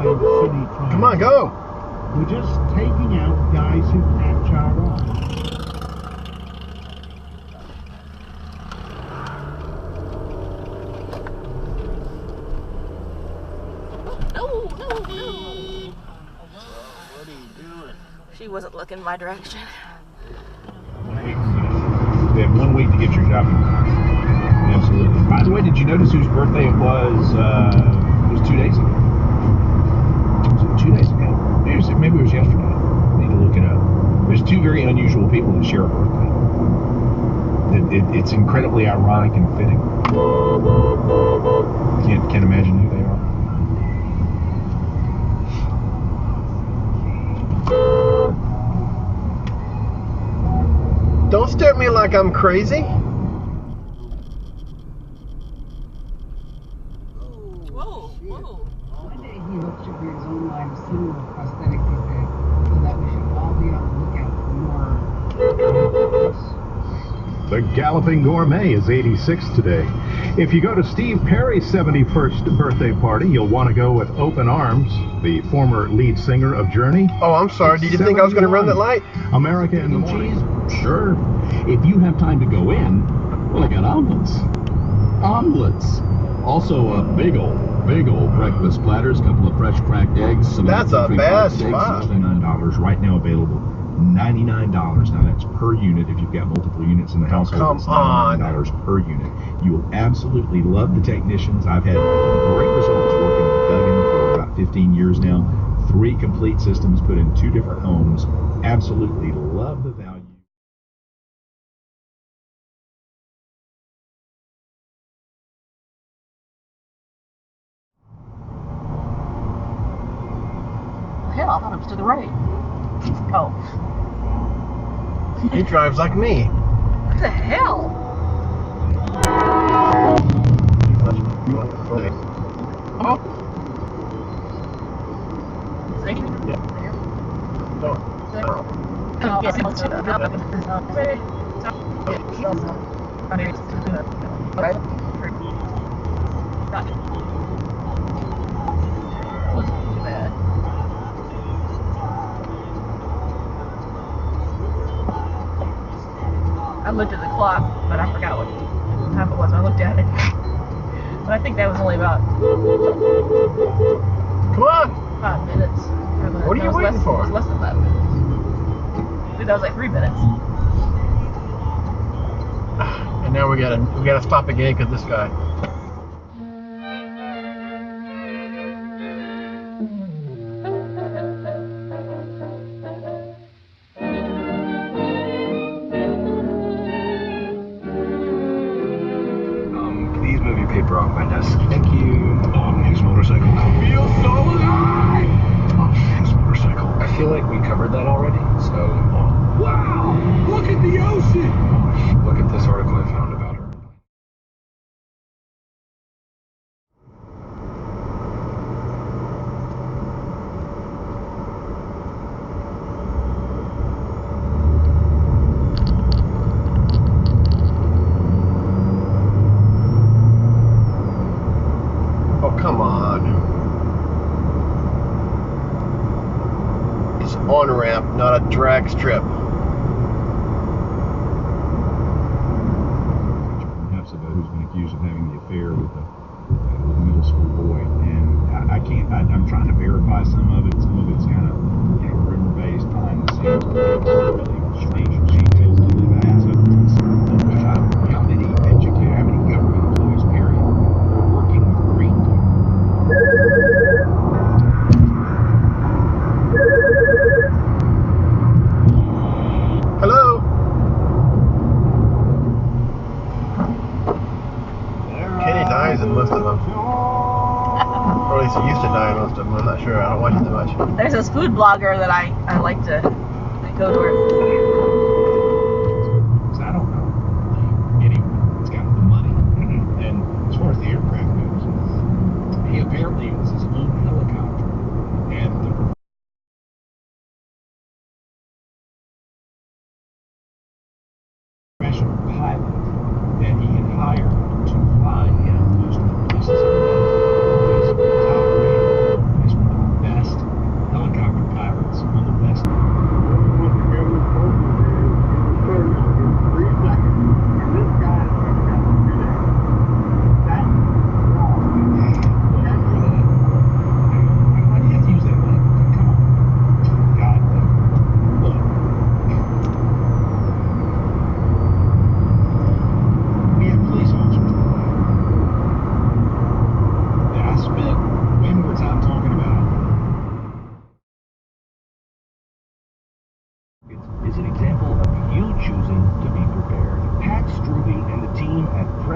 Come on, go. We're just taking out guys who catch our eye. No. What are you doing? She wasn't looking my direction. We have 1 week to get your shopping. Absolutely. By the way, did you notice whose birthday it was? It was 2 days ago. Was it 2 days ago? Maybe it was yesterday. I need to look it up. There's two very unusual people that share a birthday. It's incredibly ironic and fitting. Can't imagine who they are. Don't stare at me like I'm crazy. Whoa. One day he hopes to create his own line of similar prosthetics, he said, so that we should all be on the lookout for more. The Galloping Gourmet is 86 today. If you go to Steve Perry's 71st birthday party, you'll want to go with open arms, the former lead singer of Journey. Oh, I'm sorry. Did you think I was going to run that light? America in the Morning. Sure. If you have time to go in, well, I got omelets. Omelets. Also, big old breakfast platters, couple of fresh cracked eggs. Some That's a bad spot. $79 right now available. $99. Now that's per unit. If you've got multiple units in the household, it's $99 per unit. You will absolutely love the technicians. I've had great results working with Duggan for about 15 years now. 3 complete systems put in 2 different homes. Absolutely love the value. Hell, I thought it was to the right. Oh. He drives like me. What the hell? Oh. See? Yeah. Oh, yes, it was wasn't too bad. I looked at the clock, but I forgot what time it was. I looked at it. But I think that was only about Come on. 5 minutes. What are you waiting for? It was less than 5 minutes. I think that was like 3 minutes. And now we gotta stop again because this guy. Please move your paper off my desk. Thank you. His motorcycle. I feel so alive! His motorcycle. I feel like we covered that already, so... Wow! Look at the ocean! Look at this article I found about her. Oh, come on. It's on-ramp, not a drag strip. Perhaps about who's been accused of having the affair with a middle school boy, and I'm trying to verify some of it. Some of it's kind of, rumor-based, behind the scenes, but it's really strange details to live as. How many government employees, period, are working with green card? Hello? Kenny dies in most of them. Or at least he used to die in most of them. I'm not sure. I don't watch it that much. There's this food blogger that I like to go to her. I don't know anyone that's got the money. And as far as the aircraft goes, he apparently was his own helicopter, and the professional pilot that he had hired to fly him most of the places he was top rated as one of the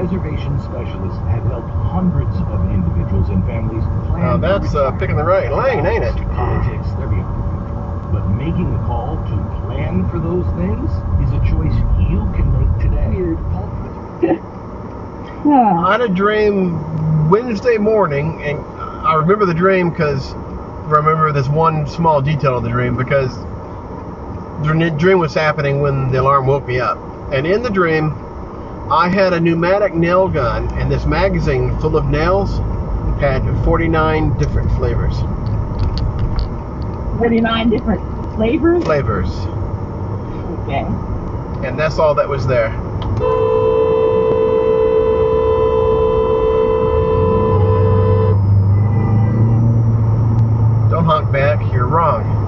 reservation specialists have helped hundreds of individuals and families plan. That's picking the right lane, ain't it? Politics, they're beyond control. But making the call to plan for those things is a choice you can make today. I had a dream Wednesday morning, and I remember the dream because I remember this one small detail of the dream, because the dream was happening when the alarm woke me up. And in the dream, I had a pneumatic nail gun, and this magazine full of nails had 49 different flavors. 49 different flavors? Flavors. Okay. And that's all that was there. Don't honk back, you're wrong.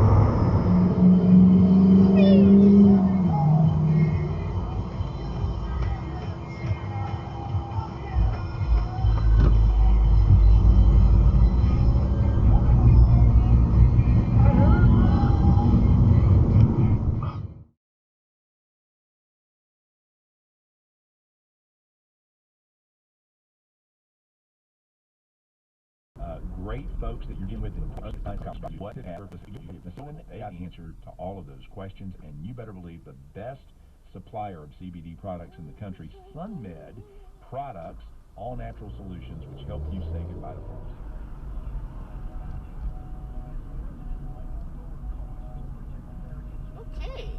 Great folks that you're dealing with in other kinds of what could have they have the answer to all of those questions, and you better believe the best supplier of CBD products in the country, SunMed Products, all natural solutions which help you say goodbye to pharmacy. Okay.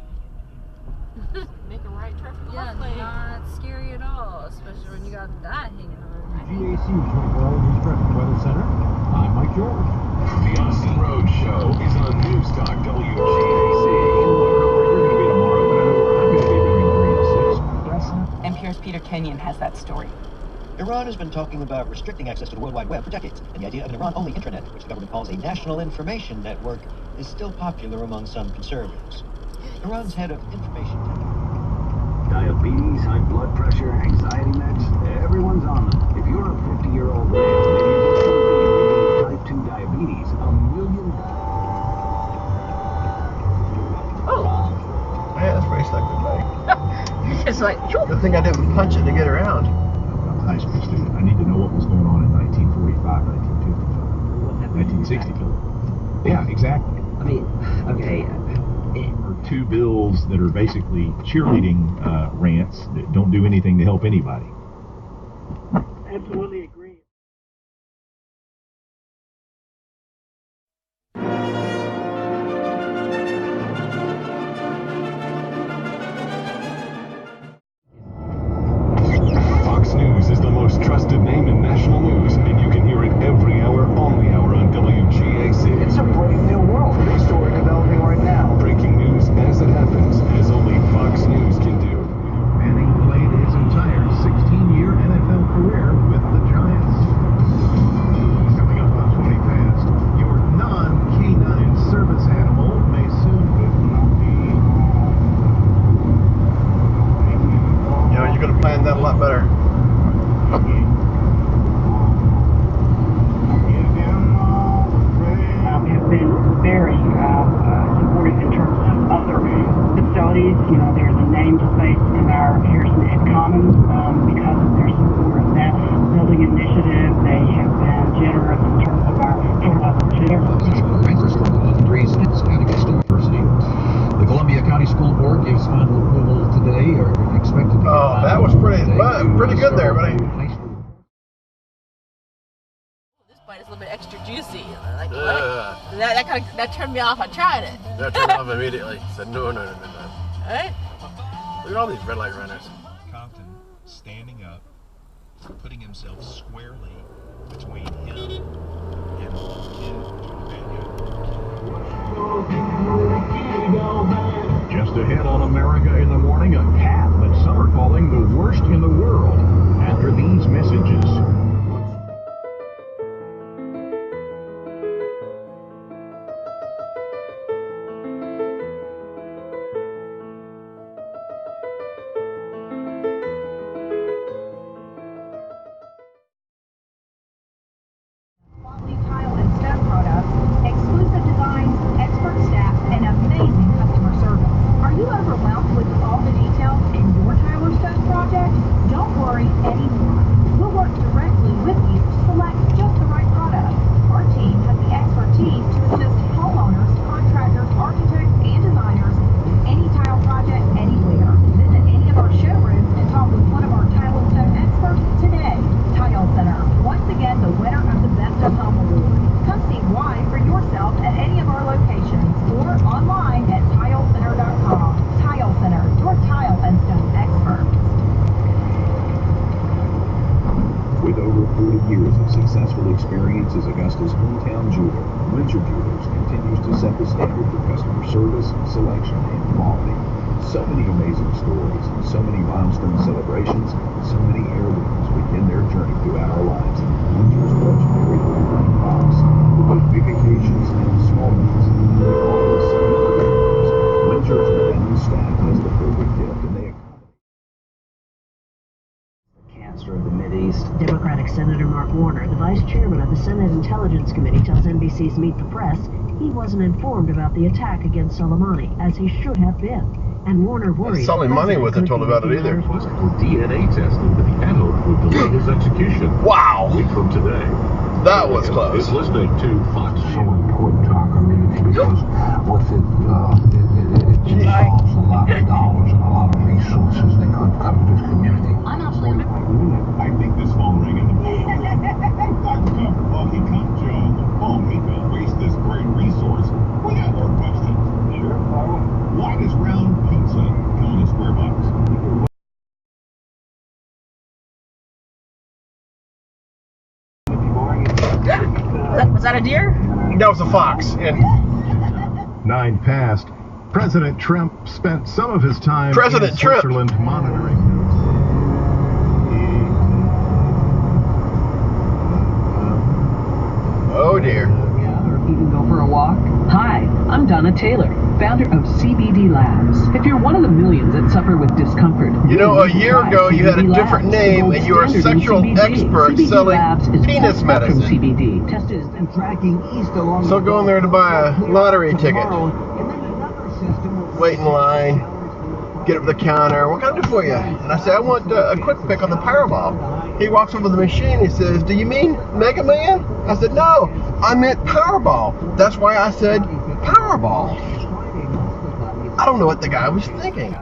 Make a right turn for the left lane. Not scary at all, especially when you got that hanging on. GAC 24-hour news traffic weather center. I'm Mike George. The Austin Road Show is on Newstalk WGAC. You're going to be tomorrow, but I'm going to be between 3 and 6. NPR's Peter Kenyon has that story. Iran has been talking about restricting access to the World Wide Web for decades, and the idea of an Iran-only intranet, which the government calls a national information network, is still popular among some conservatives. Iran's head of information technology. Diabetes, high blood pressure, anxiety meds, everyone's on them. If you're a 50-year-old man, maybe type 2 diabetes, $1 million. Oh. Man, that's pretty stuck today. It's like, shoo. Good thing I didn't punch it to get around. I was a high school student. I need to know what was going on in 1945, 1955, 1965. Yeah, exactly. I mean, okay. Or two bills that are basically cheerleading rants that don't do anything to help anybody. Absolutely agree. Fox News is the most trusted name in national news, and you can hear it every hour, on the hour on WGAC. It's a brave new world. Big story developing right now. Breaking news as it happens, as only Fox News can do. Manning played his entire 16-year NFL career with the Giants. Coming up on 20 past, your non-canine service animal may soon be. You know, you're going to plan that a lot better. Have been very supportive in terms of other facilities. You know, there's a named place in our Harrison Ed Commons because of their support of that building initiative. They have been generous in terms of our chair. The Columbia County School Board gives final approval today, or expected to. Oh, that was pretty good there, buddy. This bite is a little bit extra juicy. Like, what? That turned me off. I tried it. That turned off immediately. Said no. Alright? Look at all these red light runners. Compton standing up, putting himself squarely between him and the kid. Just ahead on America in the Morning, a cat that some are calling the worst in the world. After these messages. Quality tile and stone products, exclusive designs, expert staff, and amazing customer service. Are you overwhelmed with all the details in your tile or stone project? Don't worry, With over 40 years of successful experience as Augusta's hometown jeweler, Windsor Jewelers continues to set the standard for customer service, selection, and quality. So many amazing stories, so many milestone celebrations, so many heirlooms begin their journey throughout our lives. Windsor's legendary gold box for both big occasions and small ones. They offer sentimental gifts. Windsor's menu staff has the perfect gift, and they Cancer of the Mideast. Democratic Senator Mark Warner, the vice chairman of the Senate Intelligence Committee, tells NBC's Meet the Press he wasn't informed about the attack against Soleimani, as he should have been. And Warner worried Soleimani wasn't told about it either. DNA testing to the anode would delay his execution. Wow! A week from today. That was close. Is listening to Fox. So important to our community because with it involves a lot of dollars and a lot of resources that could come to this community. I'm actually. I think this phone ring in the phone. Well, he comes, Joe. Oh, he don't waste this great resource. We got more questions. Sure, Paul. Why does round pizza come in a square box? Was that a deer? That was a fox. And 9 past. President Trump spent some of his time in Switzerland monitoring. Oh dear. Or even go for a walk. Hi, I'm Donna Taylor, founder of CBD Labs. If you're one of the millions that suffer with discomfort, you know, a year ago you had a different name and you were a sexual expert selling penis medicine. CBD tested and tracking east along. So go in there to buy a lottery ticket. Wait in line, get up to the counter. What can I do for you? And I say, I want a quick pick on the Powerball. He walks over to the machine. He says, do you mean Mega Man? I said, no, I meant Powerball. That's why I said Powerball. I don't know what the guy was thinking.